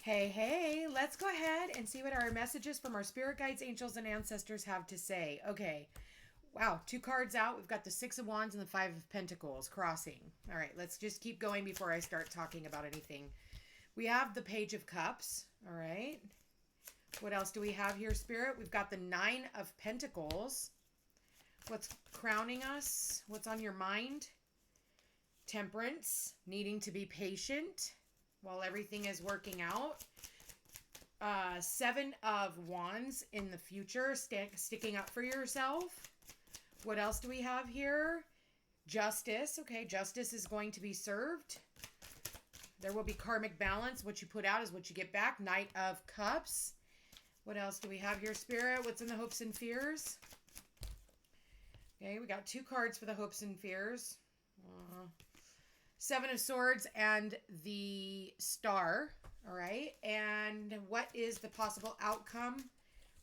Hey, hey, let's go ahead and see what our messages from our spirit guides, angels, and ancestors have to say. Okay. Wow, two cards out. We've got the Six of Wands and the Five of Pentacles crossing. All right, let's just keep going before I start talking about anything. We have the Page of Cups. All right. What else do we have here, Spirit? We've got the Nine of Pentacles. What's crowning us? What's on your mind? Temperance, needing to be patient while everything is working out. Seven of Wands in the future, sticking up for yourself. What else do we have here? Justice. Okay, justice is going to be served. There will be karmic balance. What you put out is what you get back. Knight of Cups. What else do we have here, Spirit? What's in the hopes and fears? Okay, we got two cards for the hopes and fears. Seven of Swords and the Star. All right. And what is the possible outcome?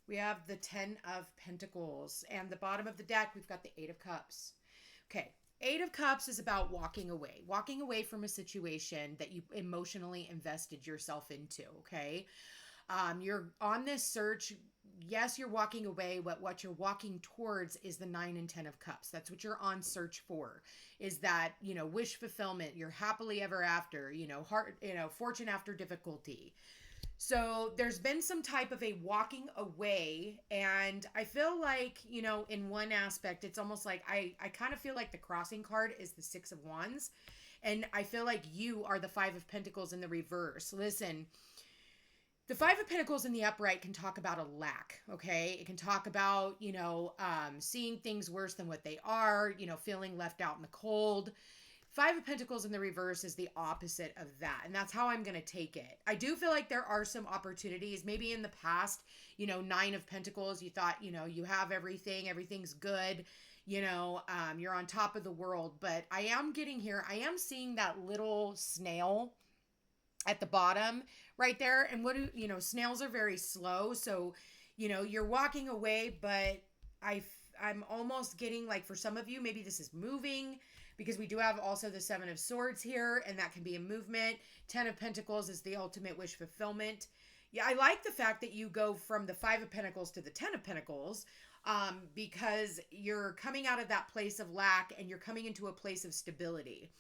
We have the Ten of Pentacles. And the bottom of the deck, we've got the Eight of Cups. Okay. Eight of Cups is about walking away from a situation that you emotionally invested yourself into. Okay. You're on this search. Yes, you're walking away, but what you're walking towards is the 9 and 10 of Cups. That's what you're on search for, is that, wish fulfillment. You're happily ever after, fortune after difficulty. So there's been some type of a walking away. And I feel like, in one aspect, it's almost like I kind of feel like the crossing card is the Six of Wands. And I feel like you are the Five of Pentacles in the reverse. Listen, the Five of Pentacles in the upright can talk about a lack, okay? It can talk about, seeing things worse than what they are, feeling left out in the cold. Five of Pentacles in the reverse is the opposite of that. And that's how I'm going to take it. I do feel like there are some opportunities. Maybe in the past, Nine of Pentacles, you thought, you have everything. Everything's good. You're on top of the world. But I am seeing that little snail at the bottom right there. And snails are very slow. So, you're walking away, but I'm almost getting like, for some of you, maybe this is moving, because we do have also the Seven of Swords here, and that can be a movement. Ten of Pentacles is the ultimate wish fulfillment. Yeah, I like the fact that you go from the Five of Pentacles to the Ten of Pentacles, because you're coming out of that place of lack and you're coming into a place of stability.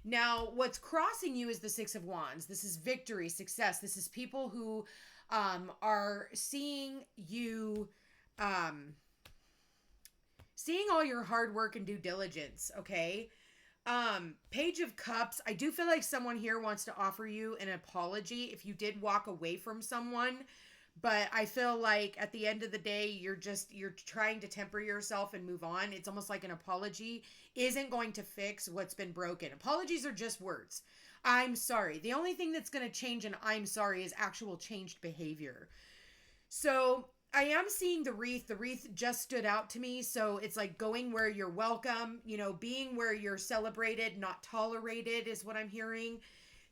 Now, what's crossing you is the Six of Wands. This is victory, success. This is people who are seeing you, seeing all your hard work and due diligence, okay? Page of Cups. I do feel like someone here wants to offer you an apology if you did walk away from someone. But I feel like at the end of the day, you're trying to temper yourself and move on. It's almost like an apology isn't going to fix what's been broken. Apologies are just words. I'm sorry. The only thing that's going to change an I'm sorry is actual changed behavior. So I am seeing the wreath. The wreath just stood out to me. So it's like going where you're welcome, being where you're celebrated, not tolerated is what I'm hearing.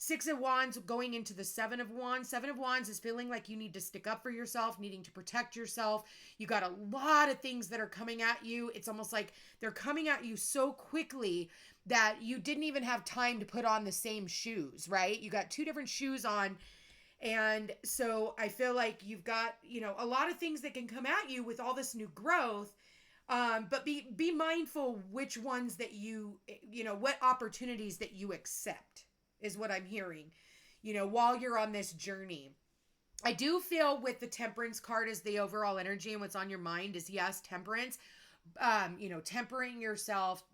Six of Wands going into the Seven of Wands. Seven of Wands is feeling like you need to stick up for yourself, needing to protect yourself. You got a lot of things that are coming at you. It's almost like they're coming at you so quickly that you didn't even have time to put on the same shoes, right? You got two different shoes on. And so I feel like you've got, a lot of things that can come at you with all this new growth. But be mindful which ones that what opportunities that you accept is what I'm hearing, while you're on this journey. I do feel with the Temperance card as the overall energy and what's on your mind is, yes, temperance, tempering yourself,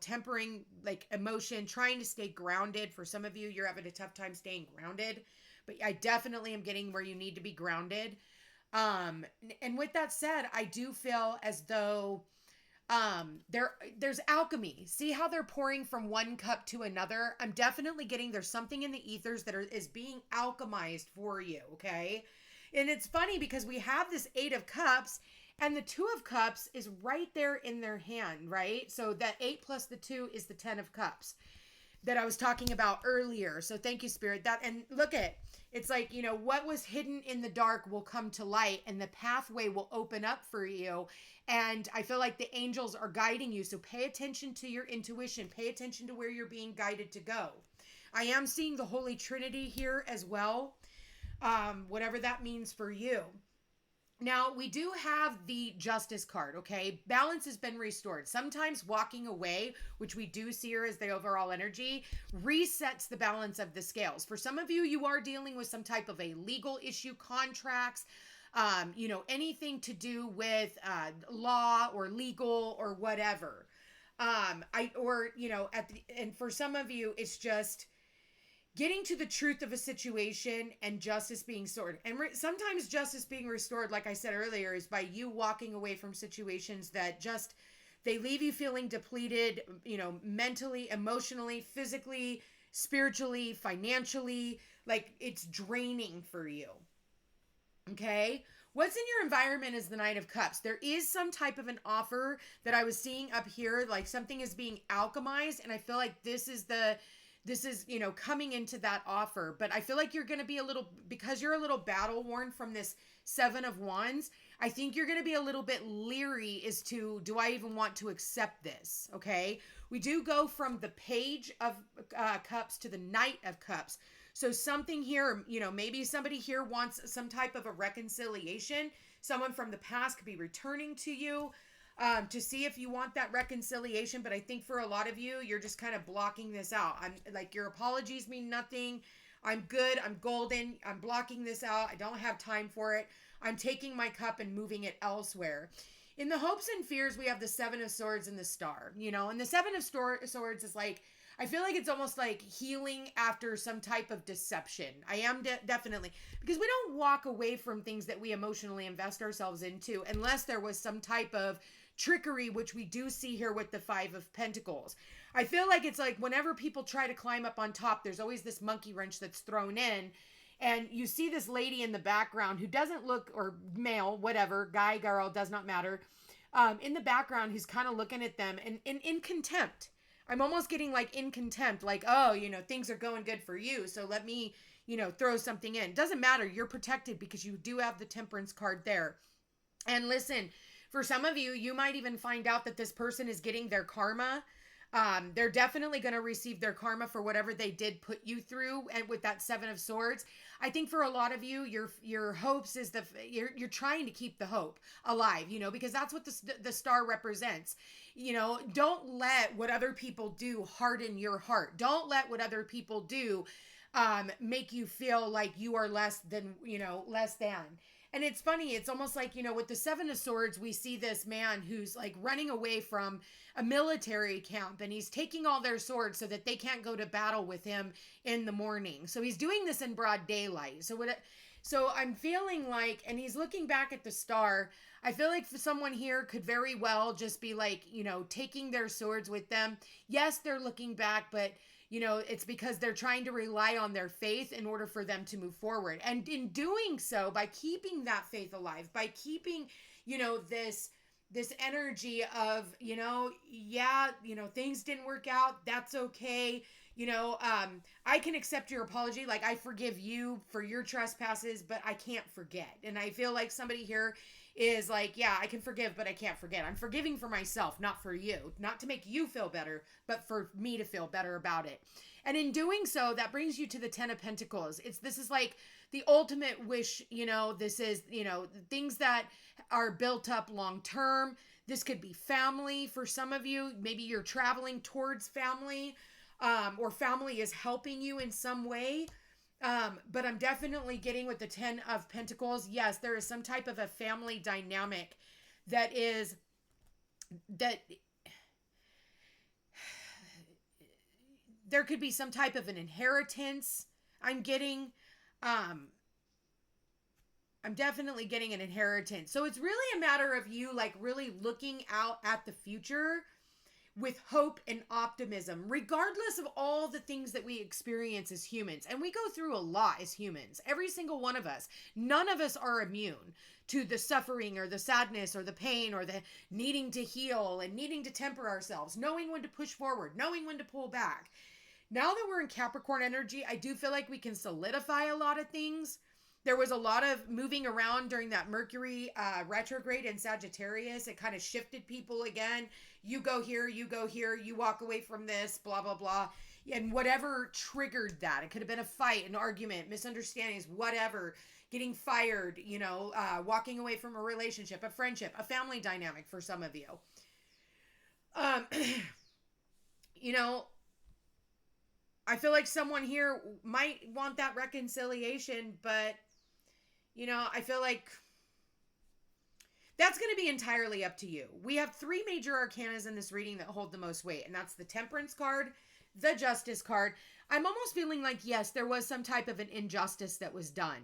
tempering like emotion, trying to stay grounded. For some of you, you're having a tough time staying grounded, but I definitely am getting where you need to be grounded. And with that said, I do feel as though there's alchemy. See how they're pouring from one cup to another? I'm definitely getting there's something in the ethers that is being alchemized for you, okay? And it's funny because we have this Eight of Cups and the Two of Cups is right there in their hand, right? So that 8 plus the 2 is the 10 of Cups that I was talking about earlier. So thank you, Spirit. And look at, it's like, what was hidden in the dark will come to light and the pathway will open up for you. And I feel like the angels are guiding you. So pay attention to your intuition. Pay attention to where you're being guided to go. I am seeing the Holy Trinity here as well. whatever that means for you. Now, we do have the justice card, okay? Balance has been restored. Sometimes walking away, which we do see here as the overall energy, resets the balance of the scales. For some of you, you are dealing with some type of a legal issue, contracts, anything to do with law or legal or whatever. And for some of you, it's just getting to the truth of a situation and justice being restored. And sometimes justice being restored, like I said earlier, is by you walking away from situations that just, they leave you feeling depleted, mentally, emotionally, physically, spiritually, financially, like it's draining for you. Okay? What's in your environment is the Knight of Cups. There is some type of an offer that I was seeing up here, like something is being alchemized, and I feel like this is coming into that offer. But I feel like you're going to be because you're a little battle worn from this Seven of Wands, I think you're going to be a little bit leery as to, do I even want to accept this? Okay. We do go from the Page of Cups to the Knight of Cups. So something here, maybe somebody here wants some type of a reconciliation. Someone from the past could be returning to you. To see if you want that reconciliation. But I think for a lot of you, you're just kind of blocking this out. I'm like, your apologies mean nothing. I'm good. I'm golden. I'm blocking this out. I don't have time for it. I'm taking my cup and moving it elsewhere. In the hopes and fears, we have the Seven of Swords and the Star, and the Seven of Swords is like, I feel like it's almost like healing after some type of deception. I am definitely, because we don't walk away from things that we emotionally invest ourselves into unless there was some type of trickery, which we do see here with the Five of Pentacles. I feel like it's like whenever people try to climb up on top, there's always this monkey wrench that's thrown in. And you see this lady in the background who doesn't look, or male, whatever, guy, girl, does not matter, in the background who's kind of looking at them and in contempt. I'm almost getting like in contempt, like, oh, things are going good for you, so let me, throw something in. Doesn't matter. You're protected because you do have the Temperance card there. And listen, for some of you, you might even find out that this person is getting their karma. They're definitely going to receive their karma for whatever they did put you through. And with that Seven of Swords, I think for a lot of you, your hopes is you're trying to keep the hope alive, because that's what the star represents. Don't let what other people do harden your heart. Don't let what other people do make you feel like you are less than. And it's funny, it's almost like, with the Seven of Swords, we see this man who's like running away from a military camp, and he's taking all their swords so that they can't go to battle with him in the morning. So he's doing this in broad daylight. So I'm feeling like, and he's looking back at the star, I feel like someone here could very well just be like, taking their swords with them. Yes, they're looking back, but it's because they're trying to rely on their faith in order for them to move forward. And in doing so, by keeping that faith alive, by keeping, this energy of, things didn't work out. That's okay. I can accept your apology. Like, I forgive you for your trespasses, but I can't forget. And I feel like somebody here is like, yeah, I can forgive, but I can't forget. I'm forgiving for myself, not for you, not to make you feel better, but for me to feel better about it. And in doing so, that brings you to the Ten of Pentacles. This is like the ultimate wish, this is, things that are built up long term. This could be family for some of you. Maybe you're traveling towards family, or family is helping you in some way. But I'm definitely getting with the Ten of Pentacles. Yes, there is some type of a family dynamic that there could be some type of an inheritance. I'm definitely getting an inheritance. So it's really a matter of you like really looking out at the future with hope and optimism, regardless of all the things that we experience as humans. And we go through a lot as humans, every single one of us. None of us are immune to the suffering or the sadness or the pain or the needing to heal and needing to temper ourselves, knowing when to push forward, knowing when to pull back. Now that we're in Capricorn energy, I do feel like we can solidify a lot of things. There was a lot of moving around during that Mercury retrograde in Sagittarius. It kind of shifted people again. You go here, you walk away from this, blah, blah, blah. and whatever triggered that. It could have been a fight, an argument, misunderstandings, whatever, getting fired, walking away from a relationship, a friendship, a family dynamic for some of you. Um, you know, I feel like someone here might want that reconciliation, but, I feel like that's going to be entirely up to you. We have 3 major arcanas in this reading that hold the most weight, and that's the Temperance card, the Justice card. I'm almost feeling like, yes, there was some type of an injustice that was done.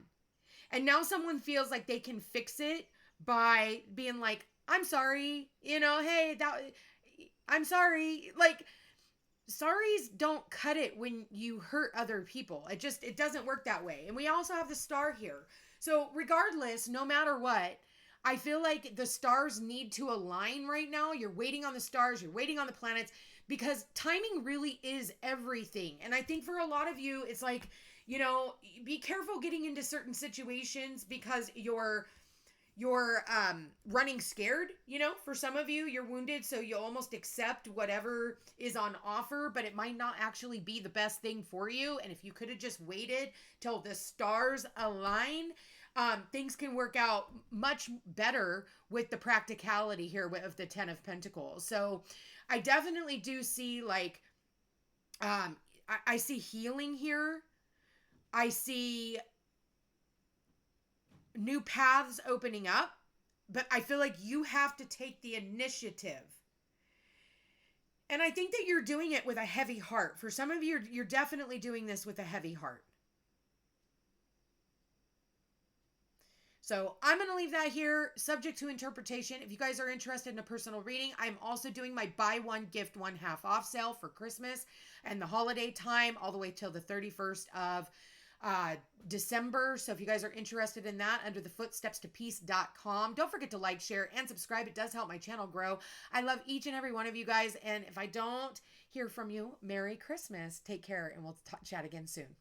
And now someone feels like they can fix it by being like, I'm sorry, hey, I'm sorry. Like, sorries don't cut it when you hurt other people. It doesn't work that way. And we also have the Star here. So regardless, no matter what, I feel like the stars need to align right now. You're waiting on the stars, you're waiting on the planets, because timing really is everything. And I think for a lot of you, it's like, be careful getting into certain situations because you're running scared. For some of you, you're wounded, so you almost accept whatever is on offer, but it might not actually be the best thing for you. And if you could have just waited till the stars align, things can work out much better with the practicality here of the 10 of Pentacles. So I definitely do see I see healing here. I see new paths opening up, but I feel like you have to take the initiative. And I think that you're doing it with a heavy heart. For some of you, you're definitely doing this with a heavy heart. So I'm going to leave that here, subject to interpretation. If you guys are interested in a personal reading, I'm also doing my buy one, gift one half off sale for Christmas and the holiday time all the way till the 31st of December. So if you guys are interested in that, under the footsteps to peace.com. Don't forget to like, share, and subscribe. It does help my channel grow. I love each and every one of you guys. And if I don't hear from you, Merry Christmas. Take care, and we'll chat again soon.